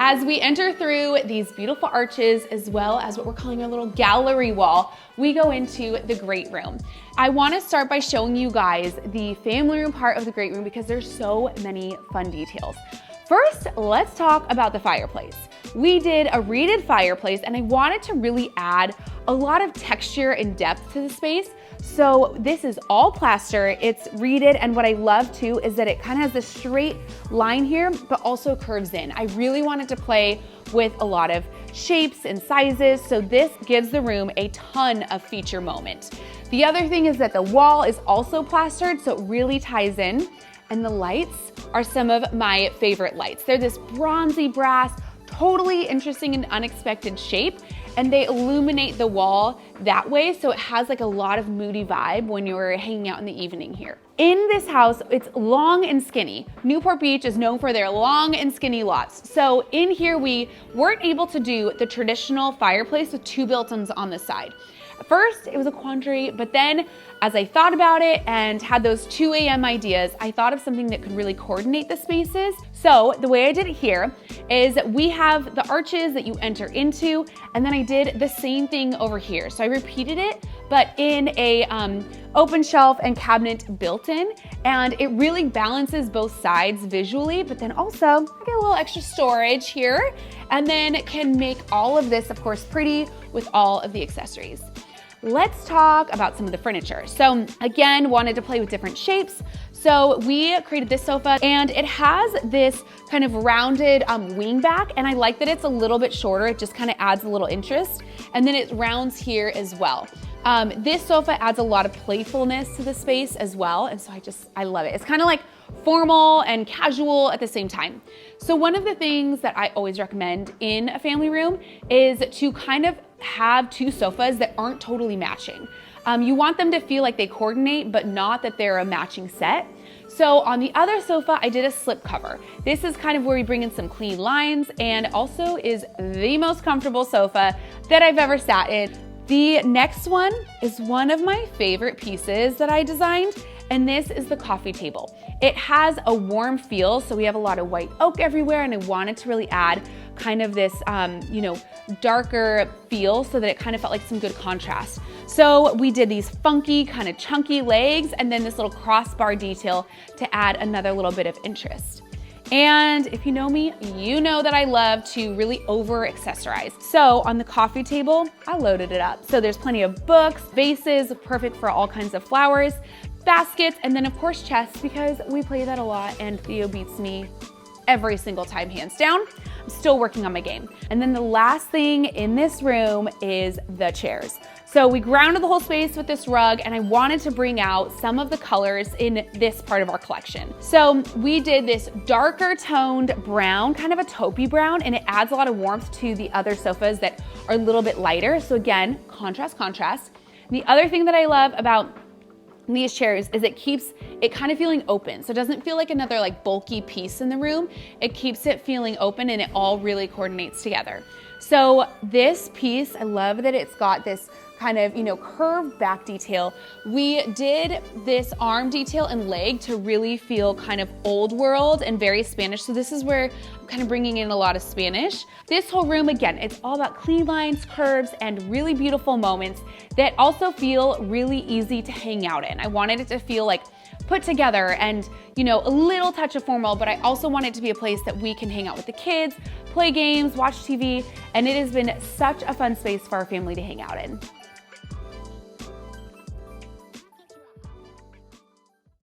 As we enter through these beautiful arches, as well as what we're calling a little gallery wall, we go into the great room. I want to start by showing you guys the family room part of the great room because there's so many fun details. First, let's talk about the fireplace. We did a reeded fireplace and I wanted to really add a lot of texture and depth to the space. So this is all plaster, it's reeded, and what I love too is that it kind of has this straight line here, but also curves in. I really wanted to play with a lot of shapes and sizes, so this gives the room a ton of feature moment. The other thing is that the wall is also plastered, so it really ties in, and the lights are some of my favorite lights. They're this bronzy brass, totally interesting and unexpected shape, and they illuminate the wall that way, so it has like a lot of moody vibe when you're hanging out in the evening here. In this house, it's long and skinny. Newport Beach is known for their long and skinny lots. So in here, we weren't able to do the traditional fireplace with two built-ins on the side. At first, it was a quandary, but then as I thought about it and had those 2 a.m. ideas, I thought of something that could really coordinate the spaces. So the way I did it here is we have the arches that you enter into, and then I did the same thing over here. So I repeated it, but in a open shelf and cabinet built in, and it really balances both sides visually, but then also I get a little extra storage here, and then can make all of this, of course, pretty with all of the accessories. Let's talk about some of the furniture. So again, wanted to play with different shapes. So we created this sofa and it has this kind of rounded wing back, and I like that it's a little bit shorter. It just kind of adds a little interest. And then it rounds here as well. This sofa adds a lot of playfulness to the space as well. And so I love it. It's kind of like formal and casual at the same time. So one of the things that I always recommend in a family room is to kind of have two sofas that aren't totally matching. You want them to feel like they coordinate, but not that they're a matching set. So on the other sofa, I did a slip cover. This is kind of where we bring in some clean lines, and also is the most comfortable sofa that I've ever sat in. The next one is one of my favorite pieces that I designed, and this is the coffee table. It has a warm feel, so we have a lot of white oak everywhere, and I wanted to really add kind of this, darker feel so that it kind of felt like some good contrast. So we did these funky, kind of chunky legs, and then this little crossbar detail to add another little bit of interest. And if you know me, you know that I love to really over accessorize. So on the coffee table, I loaded it up. So there's plenty of books, vases, perfect for all kinds of flowers, baskets, and then of course chests, because we play that a lot and Theo beats me every single time, hands down. I'm still working on my game. And then the last thing in this room is the chairs. So we grounded the whole space with this rug, and I wanted to bring out some of the colors in this part of our collection. So we did this darker toned brown, kind of a taupey brown, and it adds a lot of warmth to the other sofas that are a little bit lighter. So again, contrast, contrast. And the other thing that I love about these chairs is it keeps it kind of feeling open. So it doesn't feel like another like bulky piece in the room. It keeps it feeling open, and it all really coordinates together. So this piece, I love that it's got this kind of, curved back detail. We did this arm detail and leg to really feel kind of old world and very Spanish. So this is where I'm kind of bringing in a lot of Spanish. This whole room, again, it's all about clean lines, curves, and really beautiful moments that also feel really easy to hang out in. I wanted it to feel like put together and, a little touch of formal, but I also want it to be a place that we can hang out with the kids, play games, watch TV, and it has been such a fun space for our family to hang out in.